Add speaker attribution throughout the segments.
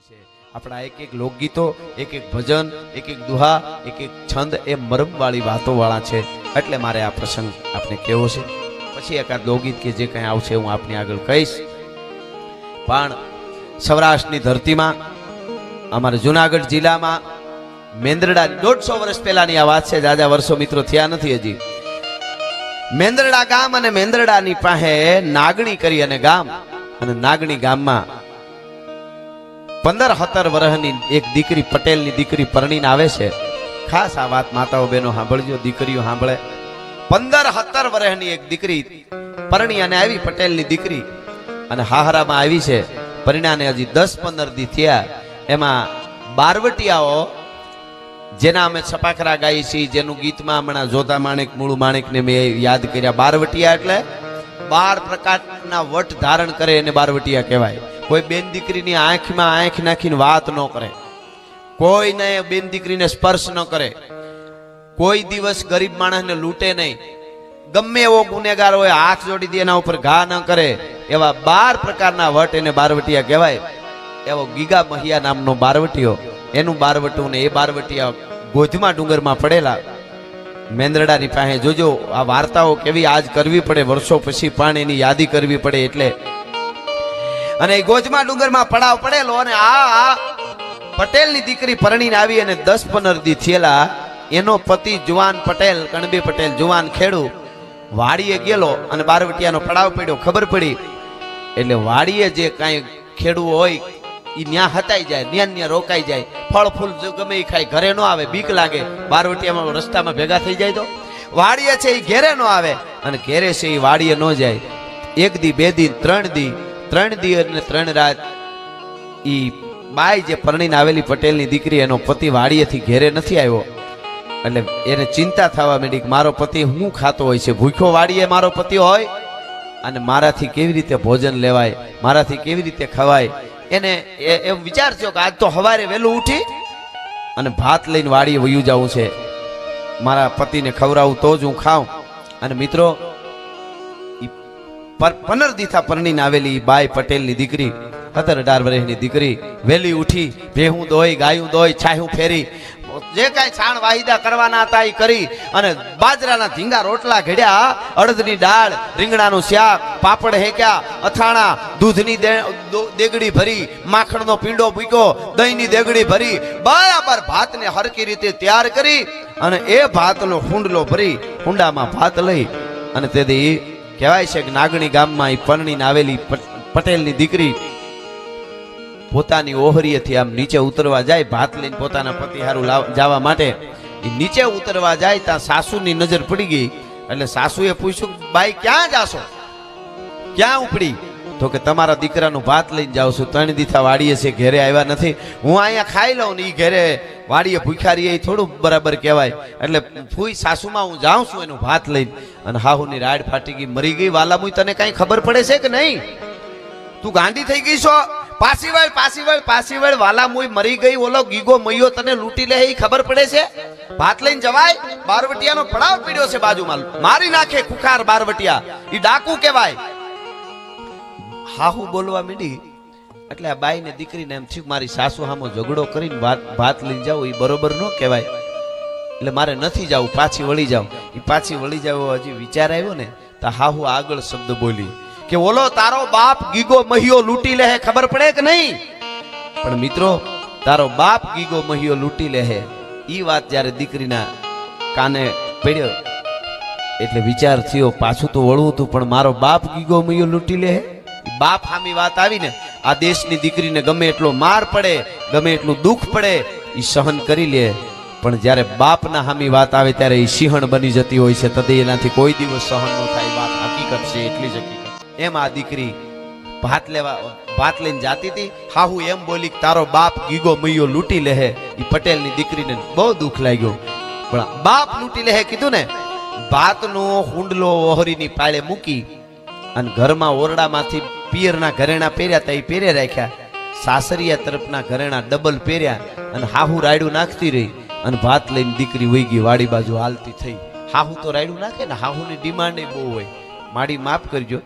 Speaker 1: છે આપણા એક એક લોકગીતો, એક એક ભજન, એક એક દુહા, એક એક છંદ એ મરમવાળી વાતો વાળા છે. એટલે મારે આ પ્રસંગ આપને કહેવો છે. પછી એકાદ લોકગીત કે જે કંઈ આવશે હું આપની આગળ કહીશ. પણ સૌરાષ્ટ્રની ધરતીમાં અમારા જુનાગઢ જિલ્લામાં મેંદરડા 150 વર્ષ પહેલાની આ વાત છે. જાજા વર્ષો મિત્રો થયા નથી હજી. મેંદરડા ગામ અને મેંદરડાની પાસે નાગણી કરી અને ગામ, અને નાગણી ગામમાં 15-17 વર્ષની એક દીકરી, પટેલની દીકરી પરણીને આવે છે. ખાસ આ વાત માતાઓ બહેનો સાંભળજો, દીકરીઓ સાંભળે. 15-17 વર્ષની એક દીકરી પરણી અને આવી, પટેલની દીકરી, અને હાહરામાં આવી છે. પરિણામે હજી 10-15 દી થયા. એમાં બારવટિયાઓ, જેના અમે છપાખરા ગાઈ છીએ, જેનું ગીતમાં હમણાં જોતા માણેક મૂળ માણેકને મેં યાદ કર્યા. બારવટિયા એટલે 12 પ્રકારના વટ ધારણ કરે એને બારવટિયા કહેવાય. કોઈ બેન દીકરીની આંખમાં આંખ નાખીને વાત ન કરે, કોઈને બેન દીકરીને સ્પર્શ ન કરે, કોઈ દિવસ ગરીબ માણસને લૂંટે નહીં, ગમે એવો ગુનેગાર હોય હાથ જોડી દે એના ઉપર ઘા ન કરે, એવા 12 પ્રકારના વટ એને બારવટિયા કહેવાય. એવો ગીગા મહિયા નામનો બારવટીયો, એનું બારવટું ને એ બારવટિયા ગોધમાં ડુંગરમાં પડેલા મેંદરડાની પાસે. જોજો આ વાર્તાઓ કેવી આજ કરવી પડે, વર્ષો પછી પણ એની યાદી કરવી પડે. એટલે અને એ ગોધમાં ડુંગરમાં પડાવ પડેલો, અને આ પટેલની દીકરી પરણીને આવી અને 10-15 દી થયેલા. એનો પતિ જુવાન પટેલ, કણબી પટેલ, જુવાન ખેડૂ, વાડીએ ગયેલો અને બારવટિયાનો પડાવ પડ્યો. ખબર પડી એટલે વાડીએ જે કાંઈ ખેડૂ હોય એ ન્યા હતાઈ જાય, ન્યા રોકાઈ જાય, ફળ ફૂલ ગમે એ ખાય, ઘરે ન આવે, બીક લાગે. બારવટિયામાં રસ્તામાં ભેગા થઈ જાય તો વાડીએ છે એ ઘેરે ન આવે, અને ઘેરે છે એ વાડીએ ન જાય. 1 દી 2 દી 3 દી 3 દી અને 3 રાત ઈ બાઈ જે પરણીને આવેલી પટેલની દીકરી, એનો પતિ વાડીએથી ઘેરે નથી આવ્યો. એટલે એને ચિંતા થવા માંડી કે મારો પતિ હું ખાતો હોય છે, ભૂખ્યો વાડીએ મારો પતિ હોય, અને મારાથી કેવી રીતે ભોજન લેવાય, મારાથી કેવી રીતે ખવાય. એને એમ વિચાર થયો કે આજ તો સવારે વહેલું ઉઠી અને ભાત લઈને વાડીએ વયું જવું છે, મારા પતિને ખવડાવું તો જ હું ખાઉં. અને મિત્રો 15 દીથા પરણીને આવેલી બાઈ પટેલની દીકરી, 17-18 વર્ષની દીકરી, વહેલી ઉઠી, ભેહું દોઈ, ગાયું દોઈ, છાયું ફેરી, જે કાંઈ છાણ વાહિદા કરવાના હતા એ કરી, અને બાજરાના ધીંગા રોટલા ઘડ્યા, અડદની દાળ, રીંગણાનું શાક, પાપડ હેક્યા, અથાણા, દૂધની દેગડી ભરી, માખણનો પીંડો મૂક્યો, દહીંની દેગડી ભરી, બરાબર ભાતને હરકી રીતે તૈયાર કરી, અને એ ભાતનો હુંડલો ભરી, હુંડામાં ભાત લઈ, અને તેથી કહેવાય છે કે નાગણી ગામમાં એ પરણીને આવેલી પટેલની દીકરી પોતાની ઓહરીએથી આમ નીચે ઉતરવા જાય, ભાત લઈને પોતાના પતિ હારું જવા માટે. એ નીચે ઉતરવા જાય ત્યાં સાસુની નજર પડી ગઈ. એટલે સાસુએ પૂછ્યું, બાઈ ક્યાં જાશો, ક્યાં ઉપડી? તો કે તમારા દીકરાનું ભાત લઈને જાઉં છું, 3 દીથા વાડીએ છે, ઘેરે આવ્યા નથી, હું અહીંયા ખાઈ લઉં ને એ ઘેરે વાડીએ ભૂખ્યા રહીએ, એ થોડું બરાબર કહેવાય. એટલે ફૂઈ સાસુમાં હું જાઉં છું એનું ભાત લઈને. અને હાહુની રાડ ફાટી ગઈ, મરી ગઈ. વાલામુઈ તને કઈ ખબર પડે છે કે નહીં? તું ગાંડી થઈ ગઈ છો? પાછી વળ વાલામુઈ મરી ગઈ, ઓલો ગીગો મૈયો તને લૂંટી લે એ ખબર પડે છે? ભાત લઈને જવાય? બારવટિયાનો પડાવ પીડ્યો છે બાજુમાં, મારી નાખે ખુખાર બારવટિયા, એ ડાકુ કહેવાય. હાહુ બોલવા માંડી. એટલે આ બાઈ ને દીકરીને એમ થયું મારી સાસુ સામો ઝઘડો કરીને ભાત લઈને જાવ એ બરોબર ન કહેવાય, એટલે મારે નથી જવું, પાછી વળી જાવ. એ પાછી વળી જાવ હજી વિચાર આવ્યો ને તો હાહુ આગળ શબ્દ બોલી કે ઓલો તારો બાપ ગીગો મહિયો લૂંટી લે, ખબર પડે કે નહીં? પણ મિત્રો, તારો બાપ ગીગો મહિયો લૂંટી લે ઈ વાત જ્યારે દીકરીના કાને પડ્યો એટલે વિચાર થયો પાછું તો વળવું હતું, પણ મારો બાપ ગીગો મહિયો લૂંટી લે. બાપ સામી વાત આવીને આ દેશની દીકરીને ગમે એટલો માર પડે, ગમે એટલું દુઃખ પડે, એ સહન કરી લે. પણ જ્યારે બાપના સામી વાત આવે ત્યારે એ સિંહણ બની જતી હોય છે, તદે એનાથી કોઈ દિવસ સહન ન થાય. વાત હકીકત છે, એટલી જ હકીકત. એમ આ દીકરી ભાત લઈને જાતી હતી. હાહુ એમ બોલી તારો બાપ ગીગો મૈયો લૂંટી લે. એ પટેલની દીકરીને બહુ દુઃખ લાગ્યું. પણ બાપ લૂંટી લે કીધું ને, ભાતનો હુંડલો ઓહરીની પાળે મૂકી અને ઘરમાં ઓરડામાંથી પિયરના ઘરેણા પહેર્યા હતા એ પહેરે રાખ્યા, સાસરિયા તરફના ઘરેણા ડબલ પહેર્યા, અને હાહુ રાયડું નાખતી રહી, અને ભાત લઈને દીકરી વહી ગઈ, વાડી બાજુ હાલતી થઈ. હાહુ તો રાયડું નાખે ને, હાહુની ડિમાન્ડ બહુ હોય, માડી માફ કરજો.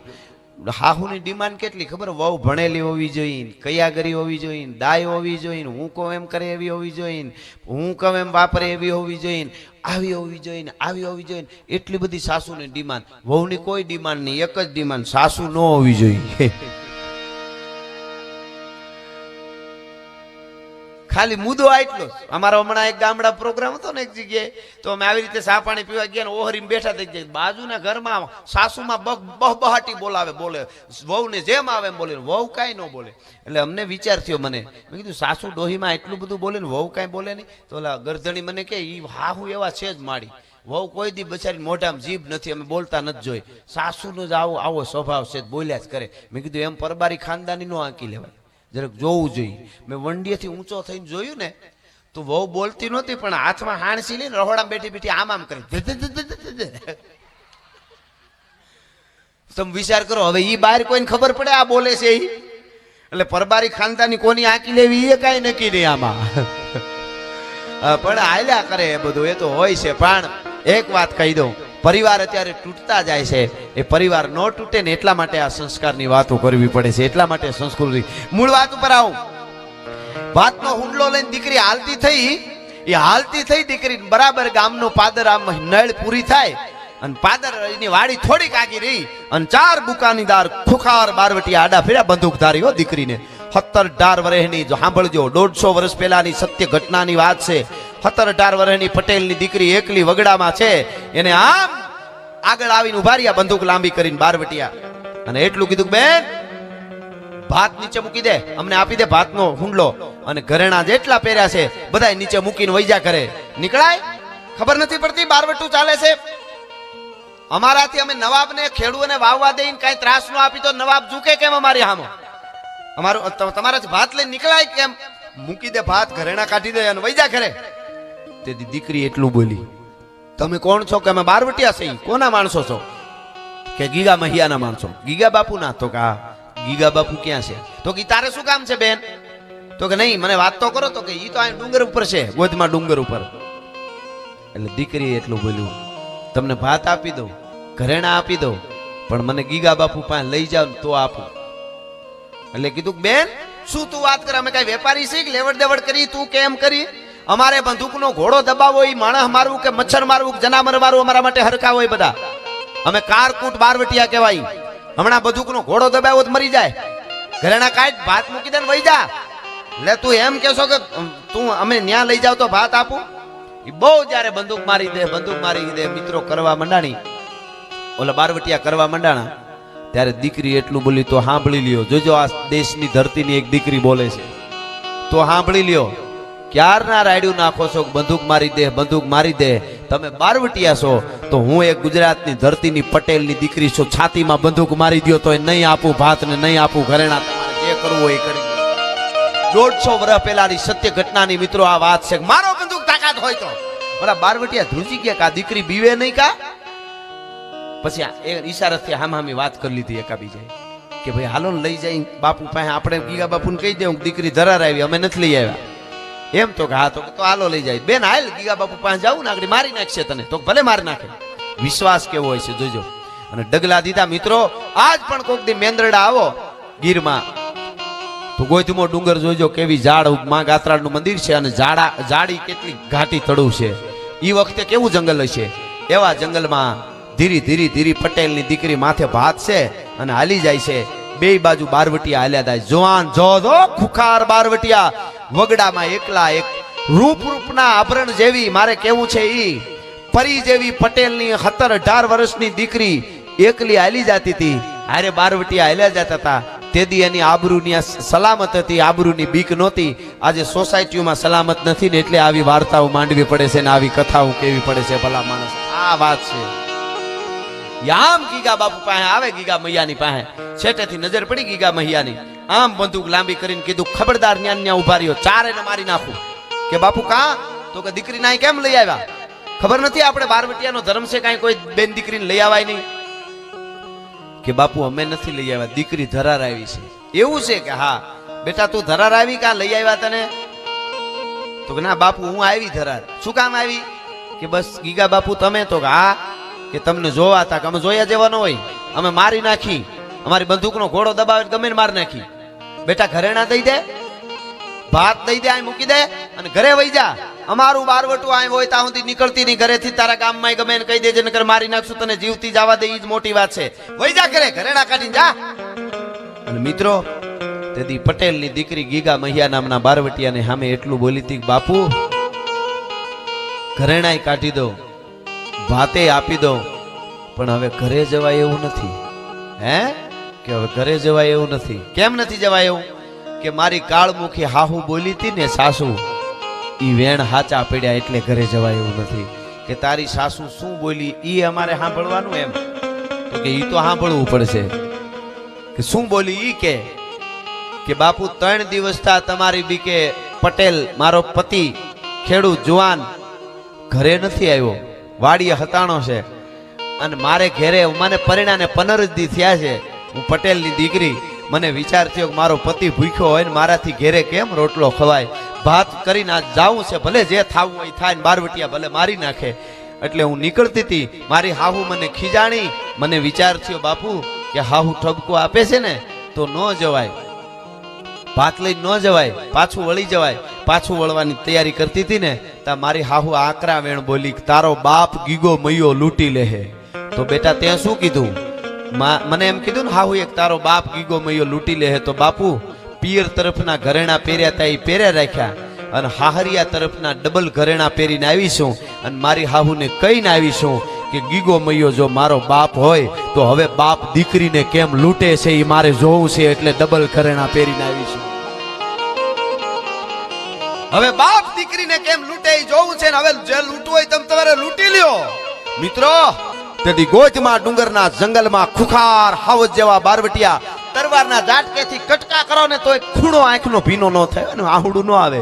Speaker 1: હાહુની ડિમાન્ડ કેટલી ખબર? વહુ ભણેલી હોવી જોઈએ, કયાગરી હોવી જોઈએ, દાય હોવી જોઈએ, હું કહું એમ કરે એવી હોવી જોઈએ, હું કહું એમ વાપરે એવી હોવી જોઈએ, આવી હોવી જોઈએ, આવી હોવી જોઈએ. એટલી બધી સાસુની ડિમાન્ડ. વહુની કોઈ ડિમાન્ડ નહીં, એક જ ડિમાન્ડ, સાસુ ન હોવી જોઈએ. ખાલી મુદ્દો આટલો જ. અમારો હમણાં એક ગામડા પ્રોગ્રામ હતો ને એક જગ્યાએ, તો અમે આવી રીતે ચા પાણી પીવા ગયા ને ઓહરીમાં બેઠા થઈ જાય. બાજુના ઘરમાં સાસુમાં બહબહાટી બોલે, વહુને જેમ આવે એમ બોલે, વહુ કાંઈ ન બોલે. એટલે અમને વિચાર થયો, મને મેં કીધું સાસુ ડોહીમાં એટલું બધું બોલે ને વહુ કાંઈ બોલે નહીં. તો ઓલા ગરધણી મને કે ઈ હાહુ એવા છે જ માડી, વહુ કોઈ દી બચારી મોઢામાં જીભ નથી, અમે બોલતા નથી જોઈ. સાસુનો જ આવો સ્વભાવ છે, બોલ્યા જ કરે. મેં કીધું એમ પરબારી ખાનદાની નો આંકી લેવાય, જરાક જોવું જોઈએ. મેં વંડીએથી ઊંચો થઈને જોયું ને તો વહુ બોલતી નહોતી, પણ હાથમાં હાણસી લઈને રહોડામાં બેઠી બેઠી આમ કરી. તમે વિચાર કરો, હવે ઈ બહાર કોઈને ખબર પડે આ બોલે છે ઈ? એટલે પરબારી ખાનદાની કોની આંકી લેવી એ કાંઈ નક્કી નહીં આમાં. પણ હાલ્યા કરે એ બધું, એ તો હોય છે. પણ એક વાત કહી દઉં, પરિવાર અત્યારે તૂટતા જાય છે. એ પરિવાર ન તૂટે ને એટલા માટે આ સંસ્કારની વાતો કરવી પડે છે, એટલા માટે સંસ્કૃતિ. મૂળ વાત ઉપર આવું. વાતનો હુંડલો લઈને દીકરી હાલતી થઈ, એ હાલતી થઈ દીકરી બરાબર ગામનો પાદર આમ નળ પૂરી થાય અને પાદર એની વાડી થોડીક આગી રહી અને 4 બુકાનીદાર ખુખાર બારવટી આડા ફેર્યા બંદૂકધારી હો દીકરીને. 17-18 વર્ષની, સાંભળજો, 150 વર્ષ પહેલાની સત્ય ઘટનાની વાત છે. 17-18 વર્ષની પટેલની દીકરી એકલી વગડામાં છે, એને આમ આગળ આવીને ઉભા રહ્યા બંદૂક લાંબી કરીને બારવટિયા, અને એટલું કીધું, બેન ભાત નીચે મૂકી દે, અમને આપી દે ભાતનો હુંડલો, અને ઘરેણા જેટલા પહેર્યા છે બધા નીચે મૂકીને વૈજા કરે. નીકળાય? ખબર નથી પડતી બારવટું ચાલે છે. અમારાથી અમે નવાબને ખેડૂને વાવવા દઈને કઈ ત્રાસ નો આપી તો નવાબ ઝૂકે કેમ અમારી સામે? અમારું તમારાથી ભાત લઈને નીકળાય કેમ? મૂકી દે ભાત, ઘરેણા કાઢી દે અને વૈજા કરે. તેથી દીકરી એટલું બોલી, તમે કોણ છો? કે અમે બારવટિયા છીએ. કોના માણસો છો? કે ગીગા મહિયાના માણસો. ગીગા બાપુ ના? તો કે ગીગા બાપુ ક્યાં છે? તો કે તારે શું કામ છે બેન? તો કે નહીં, મને વાત તો કરો. તો કે ઈ તો આ ડુંગર ઉપર છે, ગોધમાં ડુંગર ઉપર. એટલે દીકરી એટલું બોલ્યું, તમને ભાત આપી દઉં, ઘરેણા આપી દઉં, પણ મને ગીગા બાપુ પાસે લઈ જાવ તો આપું. એટલે કીધું, બેન શું તું વાત કરે? અમે કઈ વેપારી છીએ? લેવડ દેવડ કરી તું કેમ કરી? અમારે બંદૂકનો ઘોડો દબાવો, એ માણસ મારવું કે મચ્છર મારવું કે જનાવર મારવું અમારા માટે હરખા હોય બધા. અમે કારકૂટ બારવટિયા કહેવાય. હમણાં બંદૂકનો ઘોડો દબાવ્યો તો મરી જાય. ઘરેણા કાઢ, ભાત મૂકી દે ને વઈ જા. એટલે તું એમ કહેશો કે તું અમે ન્યા લઈ જાવ તો ભાત આપું? એ બહુ જયારે બંદૂક મારી દે મિત્રો કરવા મંડાણી, ઓલા બારવટિયા કરવા મંડાણા, ત્યારે દીકરી એટલું બોલી, તો સાંભળી લ્યો. જોજો, આ દેશની ધરતીની એક દીકરી બોલે છે, તો સાંભળી લ્યો. ક્યારના રાયડું નાખો છો? બંદૂક મારી દે. તમે બારવટિયા છો તો હું એક ગુજરાતની ધરતીની પટેલની દીકરી છું. છાતીમાં બંદૂક મારી દો તો નહીં આપું ભાત ને નહીં આપું ઘરેણા. તમારે જે કરવું હોય એ કરી. 150 વર્ષ પહેલાની સત્ય ઘટનાની મિત્રો આ વાત છે. મારો બંદૂક તાકાત હોય તો. ઓલા બારવટિયા ધ્રુજી ગયા, કા દીકરી બીવે નહીં કા? પછી એ ઈશારાથી હામી વાત કરી લીધી એકાબીજે કે ભાઈ હાલો લઈ જાય બાપુ પાસે. આપણે ગીગા બાપુને કહી દેવું દીકરી ધરાર આવી, અમે નથી લઈ આવ્યા એમ. તો હા, તો હાલો લઈ જાય. બેન હાલ ગીગા બાપુ પાસે જાવું ને, આગળ મારી નાખશે તને. તો ભલે મારી નાખે. વિશ્વાસ કેવો હોય છે જોજો. અને ડગલા દીધા મિત્રો. આજ પણ કોક દી મેંદરડા આવો ગીરમાં તો ગોધમો ડુંગર જોજો, કેવી ઝાડ માં ગાત્રાળનું મંદિર છે, અને જાડી કેટલી ઘાટી તળું છે. ઈ વખતે કેવું જંગલ હશે? એવા જંગલમાં ધીરી પટેલની દીકરી માથે ભાત છે અને હાલી જાય છે. બે બાજુ બારવટિયા હાલ્યા જાય. જવાન જો ખુખાર બારવટિયા વગડામાં એકલા એક રૂપના આભરણ જેવી, મારે કેવું છે ઈ પરી જેવી પટેલની 17-18 વર્ષની દીકરી એકલી હાલી જતી હતી. હારે બારવટિયા હાલ્યા જતા હતા. તેદી એની આબરૂની સલામત હતી, આબરૂની બીક નહોતી. આજે સોસાયટીઓમાં સલામત નથી ને એટલે આવી વાર્તાઓ માંડવી પડે છે ને આવી કથાઓ કેવી પડે છે. ભલા માણસ, આ વાત છે. આમ ગીગા બાપુ પાસે આવે, ગીગા મૈયાની પાસે છેટેથી નજર પડી ગીગા મૈયાની. આમ બંદૂક લાંબી કરીને કીધું, ખબરદાર ન્યા ઉભા રહ્યો, ચારેને મારી નાખું. કે બાપુ કા? તો કે દીકરી ના કેમ લઈ આવ્યા? ખબર નથી આપણે બારવટિયાનો ધર્મ છે, કાંઈ કોઈ બેન દીકરીને લઈ આવાય નહીં. કે બાપુ અમે નથી લઈ આવ્યા, દીકરી ધરાર આવી છે. એવું છે? કે હા બેટા તું ધરાર આવી, કા લઈ આવ્યા તને? તો કે ના બાપુ હું આવી ધરાર. શું કામ આવી? કે બસ ગીગા બાપુ તમે? તો કે હા. કે તમને જોવા હતા કે અમે જોયા જેવા ન હોય, અમે મારી નાખી, અમારી બંદૂકનો ઘોડો દબાવે ગમે ને માર નાખી. બેટા ઘરેણા દઈ દે, ભાત દઈ દે, અહીં મૂકી દે અને ઘરે વઈ જા. અમારું બારવટું અહીં હોય ત્યાં સુધી નીકળતી નહીં ઘરેથી. તારા ગામમાં ગમે એને કહી દેજે, નકર મારી નાખશું તને જીવતી જવા દે. ઈ જ મોટી વાત છે. વઈ જા ઘરે, ઘરેણા કાઢીને જા. અને મિત્રો તેથી પટેલની દીકરી ગીગા મહિયા નામના બારવટિયાને સામે એટલું બોલી હતી, બાપુ ઘરેણાય કાઢી દો, ભાતે આપી દો, પણ હવે ઘરે જવાય એવું નથી. હે કે હવે ઘરે જવાય એવું નથી. કેમ નથી જવાય એવું? કે મારી કાળમુખી હાહુ બોલી હતી ને સાસુ, ઈ વેણ હાચા પડ્યા એટલે ઘરે જવાય એવું નથી. કે તારી સાસુ શું બોલી ઈ અમારે સાંભળવાનું? એમ તો કે ઈ તો સાંભળવું પડશે. કે શું બોલી ઈ? કે બાપુ 3 દિવસ થા તમારી બીકે પટેલ મારો પતિ ખેડૂત જુવાન ઘરે નથી આવ્યો, વાડીએ હતાણો છે. અને મારે ઘેરે મને પરિણાને 15 દી થયા છે. હું પટેલની દીકરી, મને વિચાર થયો કે મારો પતિ ભૂખ્યો હોય ને મારાથી ઘેરે કેમ રોટલો ખવાય. ભાત કરીને આજ જાવું છે, ભલે જે થાવું હોય થાય, બારવટિયા ભલે મારી નાખે. એટલે હું નીકળતી હતી, મારી હાહુ મને ખીજાણી. મને વિચાર થયો બાપુ કે હાહુ ઠપકો આપે છે ને તો ન જવાય, ભાત લઈ ન જવાય, પાછું વળી જવાય. પાછું વળવાની તૈયારી કરતી હતી ને તા મારી હાહુ આકરા વેણ બોલી, તારો બાપ ગીગો મૈયો લૂંટી લેહે. તો બેટા તે શું કીધું? મને એમ કીધું ને હાહુ એક તારો બાપ ગીગો મૈયો લૂંટી લેહે. તો બાપુ પિયર તરફના ઘરેણા પહેર્યા તા એ પહેર્યા રાખ્યા, અને હાહરિયા તરફના ડબલ ઘરેણા પહેરીને આવીશું. અને મારી હાહુને કહીને આવીશું કે ગીગો મૈયો જો મારો બાપ હોય તો હવે બાપ દીકરીને કેમ લૂંટે છે એ મારે જોવું છે, એટલે ડબલ ઘરેણા પહેરીને આવીશું. હવે બાપ દીકરીને કેમ લૂંટે એ જોવું છે ને હવે જે લૂંટવું હોય તમે તમારે લૂંટી લ્યો. મિત્રો તેથી ગોચમાં ડુંગરના જંગલમાં ખુખાર હાવજ જેવા બારવટિયા તરવારના ઝાટકેથી કટકા કરો ને તો એક ખૂણો આંખનો ભીનો ન થાય ને આહુડું ન આવે.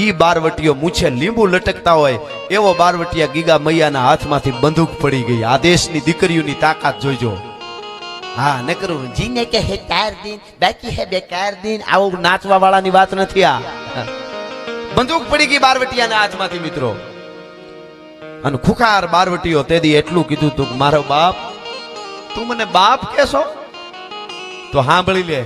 Speaker 1: ઈ બારવટીયો મૂછે લીંબુ લટકતા હોય એવો બારવટિયા ગીગા મૈયાના હાથમાંથી બંદૂક પડી ગઈ. આ દેશની દીકરીઓની તાકાત જોઈજો. હા ન કરું જીને કે હે 4 દિન બાકી હે 4 દિન, આવું નાચવા વાળાની વાત નથી. આ બંદૂક પડી ગઈ બારવટિયાના હાથમાંથી મિત્રો. અને ખુખાર બારવટીયો તેદી એટલું કીધું તું, મારો બાપ, તું મને બાપ કેશો તો સાંભળી લે,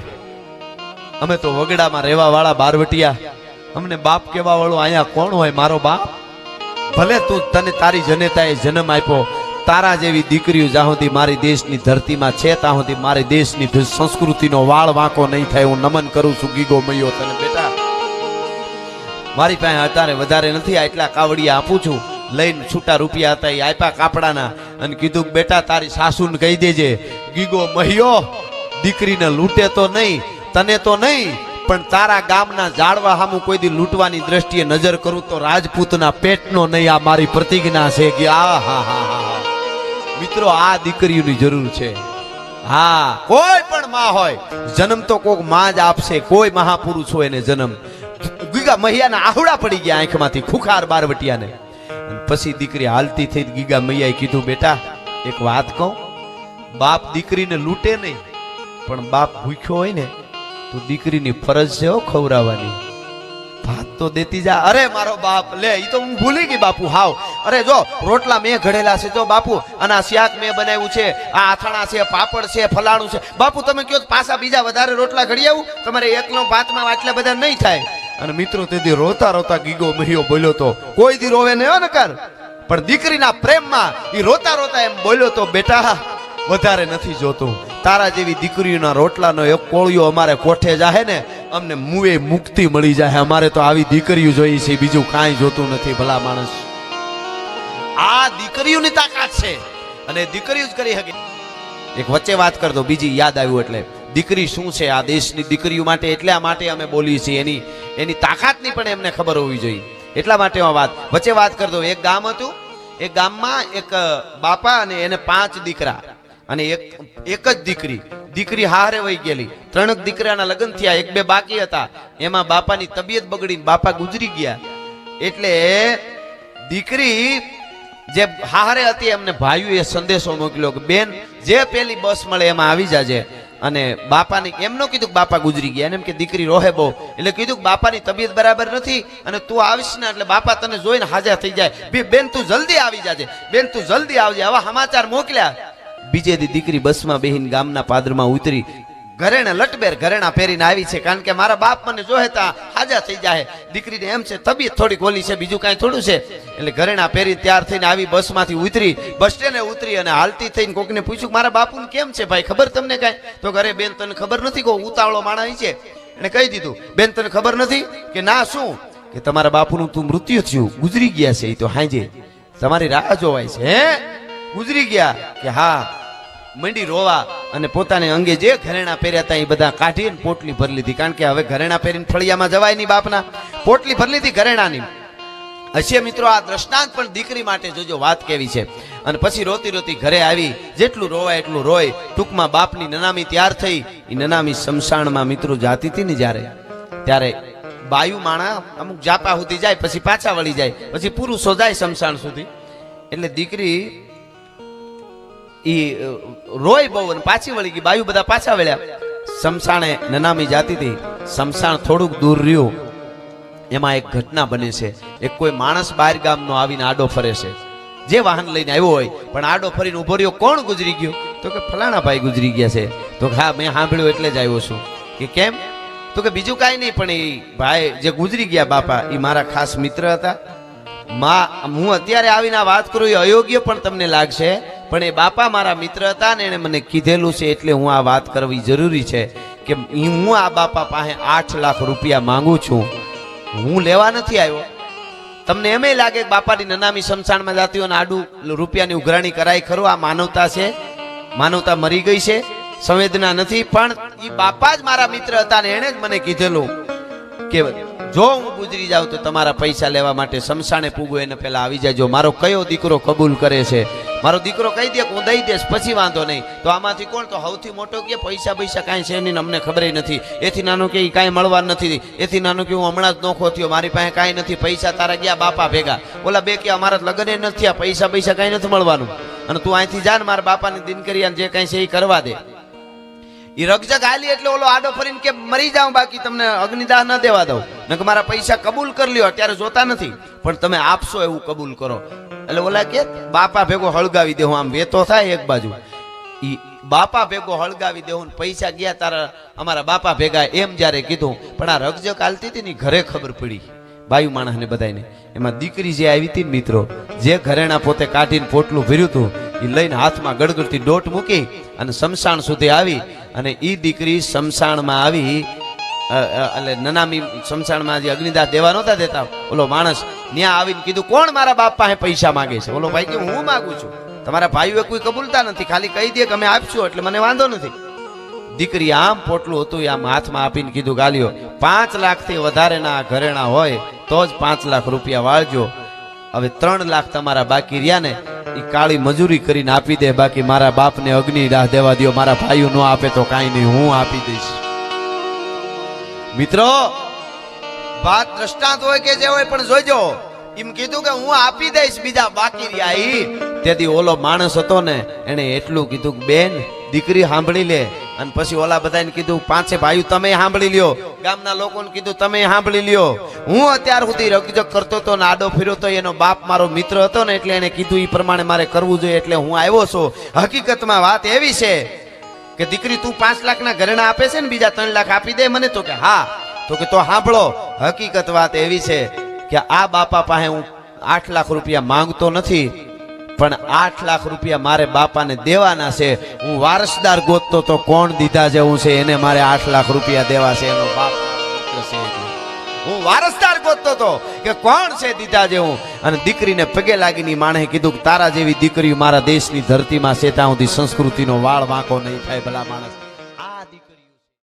Speaker 1: અમે તો વગડામાં રહેવા વાળા બારવટિયા, અમને બાપ કેવા વાળો અહીંયા કોણ હોય? મારો બાપ ભલે તું તને તારી જનેતાએ જન્મ આપ્યો, તારા જેવી દીકરીઓ જ્યાં સુધી મારી દેશની ધરતીમાં છે ત્યાં સુધી મારી દેશની સંસ્કૃતિનો વાળ વાંકો નહીં થાય. હું નમન કરું છું ગીગો મૈયો તને. બેટા મારી પાસે અત્યારે વધારે નથી, આ એટલા કાવડિયા આપું છું. લઈને છૂટા રૂપિયા હતા એ આપ્યા કાપડાના, અને કીધું બેટા તારી સાસુને કહી દેજે ગીગો મહિયો દીકરીને લૂંટે તો નહીં, તને તો નહીં, પણ તારા ગામના ઝાડવા સામું કોઈ દી લૂંટવાની દ્રષ્ટિએ નજર કરું તો રાજપૂતના પેટનો નહીં. આ મારી પ્રતિજ્ઞા છે. કે આ હા હા હા મિત્રો, આ દીકરીઓની જરૂર છે. હા કોઈ પણ માં હોય જન્મ તો કોક માં જ આપશે, કોઈ મહાપુરુષ હોય એને જન્મ. ગીગા મૈયાના આહુડા પડી ગયા આંખમાંથી ખુખાર બારવટિયાને. પછી દીકરી હાલતી થઈ ગીગા મૈયાએ કીધું, બેટા એક વાત કહું, બાપ દીકરીને લૂંટે નહીં, પણ બાપ ભૂખ્યો હોય ને તો દીકરીની ફરજ છે ખવડાવવાની. ભાત તો દેતી જા. અરે મારો બાપ લે, ઈ તો હું ભૂલી ગઈ બાપુ હાવ. અરે જો રોટલા મેં ઘડેલા છે જો બાપુ, અને આ શાક મેં બનાવ્યું છે, આ આથાણા છે, પાપડ છે, ફલાણું છે. બાપુ તમે કહો પાછા બીજા વધારે રોટલા ઘડી આવું, તમારે એકલો ભાતમાં આટલા બધા નહીં થાય. અને મિત્રો તેથી રોતા રોતા ગીગો મહિયો બોલ્યો તો, કોઈ દી રોવે નહીં ને કર, પણ દીકરીના પ્રેમમાં ઈ રોતા રોતા એમ બોલ્યો તો, બેટા વધારે નથી જોતું, તારા જેવી દીકરીઓના રોટલાનો એક કોળિયો અમારે કોઠે જાહે ને અમને મુએ મુક્તિ મળી જાય. અમારે તો આવી દીકરીઓ જોઈ છે, બીજું કાંઈ જોતું નથી. ભલા માણસ, આ દીકરીઓની તાકાત છે અને દીકરીઓ જ કરી શકે. એક વચ્ચે વાત કર દો, બીજી યાદ આવ્યું એટલે દીકરી શું છે આ દેશની દીકરીઓ માટે. એટલા માટે અમે બોલીએ છીએ, એની તાકાતની પણ એમને ખબર હોવી જોઈએ. એટલા માટે વચ્ચે વાત કર દો. એક ગામ હતું, એક ગામમાં એક બાપા અને એને 5 દીકરા અને એક જ દીકરી હારે વહી ગયેલી. 3 દીકરાના લગ્ન થયા, 1-2 બાકી હતા. એમાં બાપાની તબિયત બગડીને બાપા ગુજરી ગયા. એટલે દીકરી જે હારે હતી એમને ભાઈઓએ સંદેશો મોકલ્યો કે બેન જે પેલી બસ મળે એમાં આવી જાજે. અને બાપાને એમ ન કીધું કે બાપા ગુજરી ગયા, એમ કે દીકરી રોહે બહુ, એટલે કીધું કે બાપાની તબિયત બરાબર નથી અને તું આવીશ ને એટલે બાપા તને જોઈને હાજર થઈ જાય. બેન તું જલ્દી આવી જાજે, બેન તું જલ્દી આવજે. આવા સમાચાર મોકલ્યા. બીજે દી દીકરી બસમાં બેહીને ગામના પાદરમાં ઉતરી. ઘરેણા લટબેર ઘરેણા પહેરીને આવી છે, કારણ કે મારા બાપ મને જોહેતા હાજા થઈ જાય. દીકરીને એમ છે તબિયત થોડીક ઓલી છે, બીજું કાંઈ થોડું છે. એટલે ઘરેણા પહેરી તૈયાર થઈને આવી, બસમાંથી ઉતરી, બસ સ્ટેન્ડે ઉતરી અને હાલતી થઈને કોકને પૂછ્યું મારા બાપુને કેમ છે ભાઈ, ખબર તમને કાંઈ? તો ઘરે બેન તને ખબર નથી, કહો ઉતાવળો માણસ છે. એને કહી દીધું બેન તને ખબર નથી? કે ના શું? કે તમારા બાપુનું તું મૃત્યુ થયું, ગુજરી ગયા છે, એ તો હાંજે તમારી રાહ જોવાય છે. હે ગુજરી ગયા? કે હા. મંડી રોવા અને પોતાને અંગે જે ઘરેણા પહેર્યા હતા એ બધા કાઢીને પોટલી ભરી લીધી, કારણ કે હવે ઘરેણા પહેરીને ફળિયામાં જવાય નહીં. બાપના પોટલી ભરી લીધી ઘરેણાની. હશે મિત્રો આ દ્રષ્ટાંત પણ દીકરી માટે જોજો વાત કેવી છે. અને પછી રોતી રોતી ઘરે આવી, જેટલું રોવાય એટલું રોય. ટૂંકમાં બાપની નનામી તૈયાર થઈ. એ નનામી શમશાનમાં મિત્રો જાતી હતી ને જ્યારે, ત્યારે બાયુ માણા અમુક જાપા સુધી જાય, પછી પાછા વળી જાય, પછી પુરુષો જાય શમશાન સુધી. એટલે દીકરી ઈ રોય બહુ અને પાછી વળી ગઈ. બાયુ બધા પાછા વળ્યા. શમશાને નનામી જાતી હતી. શમશાન થોડુંક દૂર રહ્યું. એમાં એક ઘટના બને છે. એક કોઈ માણસ બહાર ગામનો આવીને આડો ફરે છે, જે વાહન લઈને આવ્યો હોય, પણ આડો ફરીને ઉભો રહ્યો. કોણ ગુજરી ગયો? તો કે ફલાણા ભાઈ ગુજરી ગયા છે. તો હા મેં સાંભળ્યું એટલે જ આવ્યો છું. કે કેમ? તો કે બીજું કાંઈ નહીં, પણ એ ભાઈ જે ગુજરી ગયા બાપા એ મારા ખાસ મિત્ર હતા. હું અત્યારે આવીને આ વાત કરું એ અયોગ્ય પણ તમને લાગશે, પણ એ બાપા મારા મિત્ર હતા ને એને મને કીધેલું છે, એટલે હું આ વાત કરવી જરૂરી છે. કે હું આ બાપા પાસે 8 લાખ રૂપિયા માંગુ છું. હું લેવા નથી આવ્યો. તમને એમ લાગે કે બાપાની નનામી શમશાનમાં જાતી હોય ને આડું રૂપિયાની ઉઘરાણી કરાય ખરું? આ માનવતા છે? માનવતા મરી ગઈ છે? સંવેદના નથી? પણ એ બાપા જ મારા મિત્ર હતા ને એને જ મને કીધેલું કે જો હું ગુજરી જાઉં તો તમારા પૈસા લેવા માટે શમશાને પૂગો એને પહેલા આવી જાજો. મારો કયો દીકરો કબૂલ કરે છે? મારો દીકરો કહી દે હું દઈ દઈશ, પછી વાંધો નહીં. તો આમાંથી કોણ? તો સૌથી મોટો કે પૈસા કાંઈ છે નહીં, અમને ખબર નથી. એથી નાનો કે કાંઈ મળવા નથી. એથી નાનો કે હું હમણાં જ નોખો થયો, મારી પાસે કાંઈ નથી, પૈસા તારા ગયા બાપા ભેગા. ઓલા બે કે અમારા લગ્ન એ નથી, આ પૈસા કાંઈ નથી મળવાનું, અને તું અહીંથી જા ને મારા બાપાની દિનકરિયા જે કાંઈ છે એ કરવા દે. એ રગજગ હાલી એટલે ઓલો આડો ફરીને કે મરી જાઉં, બાકી તમને અગ્નિદાહ ન દેવા દઉં, ને કે મારા પૈસા કબૂલ કરી લ્યો, અત્યારે જોતા નથી પણ તમે આપશો એવું કબૂલ કરો. એટલે ઓલા કે બાપા ભેગો હળગાવી દેવું, આમ વેતો થાય એક બાજુ. ઈ બાપા ભેગો હળગાવી દેવું, પૈસા ગયા તારા અમારા બાપા ભેગા, એમ જ્યારે કીધું. પણ આ રગજગ હાલતી હતી ને ઘરે ખબર પડી બાયુ માણસને બધાને. એમાં દીકરી જે આવી હતી મિત્રો, જે ઘરેણા પોતે કાઢીને પોટલું ભર્યું હતું એ લઈને હાથમાં ગડગડતી દોટ મૂકી અને શમશાન સુધી આવી. અને ઈ દીકરી શમશાનમાં આવી, એટલે નનામી શમશાનમાં જે અગ્નિદાહ દેવા નહોતા દેતા, ઓલો માણસ ત્યાં આવીને કીધું કોણ મારા બાપ પાસે પૈસા માંગે છે? ઓલો ભાઈ કે હું માગું છું, તમારા ભાઈઓ કોઈ કબૂલતા નથી, ખાલી કહી દે કે અમે આપશું એટલે મને વાંધો નથી. દીકરી આમ પોટલું હતું આમ હાથમાં આપીને કીધું ગાલ્યો 5 લાખથી વધારેના ઘરેણા હોય તો જ 5 લાખ રૂપિયા વાળજો. હવે 3 લાખ તમારા બાકી રહ્યા ને એ કાળી મજૂરી કરીને આપી દે, બાકી મારા બાપને અગ્નિ દાહ દેવા દો. મારા ભાઈઓ ન આપે તો કાંઈ નહીં, હું આપી દઈશ. મિત્રો વાત દ્રષ્ટાંત હોય કે જે હોય પણ જોજો, એમ કીધું કે હું આપી દઈશ, બીજા બાકી રહ્યા. ઈ તેથી ઓલો માણસ હતો ને એને એટલું કીધું કે બેન દીકરી સાંભળી લે. અને પછી ઓલા બધાને કીધું 5 ભાઈઓ તમે સાંભળી લ્યો, ગામના લોકોને કીધું તમે સાંભળી લ્યો. હું અત્યાર સુધી રગજગ કરતો હતો ને આડો ફર્યો તો, એનો બાપ મારો મિત્ર હતો ને એટલે એને કીધું એ પ્રમાણે મારે કરવું જોઈએ, એટલે હું આવ્યો છું. હકીકતમાં વાત એવી છે કે દીકરી તું 5 લાખના ઘરેણા આપે છે ને, બીજા 3 લાખ આપી દે મને. તો કે હા. તો કે તો સાંભળો, હકીકત વાત એવી છે કે આ બાપા પાસે હું 8 લાખ રૂપિયા માંગતો નથી, પણ 8 લાખ રૂપિયા મારે બાપાને દેવાના છે. હું વારસદાર ગોતતો તો કોણ દીધા જેવું છે એને મારે 8 લાખ રૂપિયા દેવા છે, એનો બાપ છે. હું વારસદાર ગોતતો તો કે કોણ છે દીધા જેવું. અને દીકરીને પગે લાગીની માણસે કીધું કે તારા જેવી દીકરી મારા દેશની ધરતીમાં છે ત્યાં સુધી સંસ્કૃતિનો વાળ વાંકો નહીં થાય. ભલા માણસ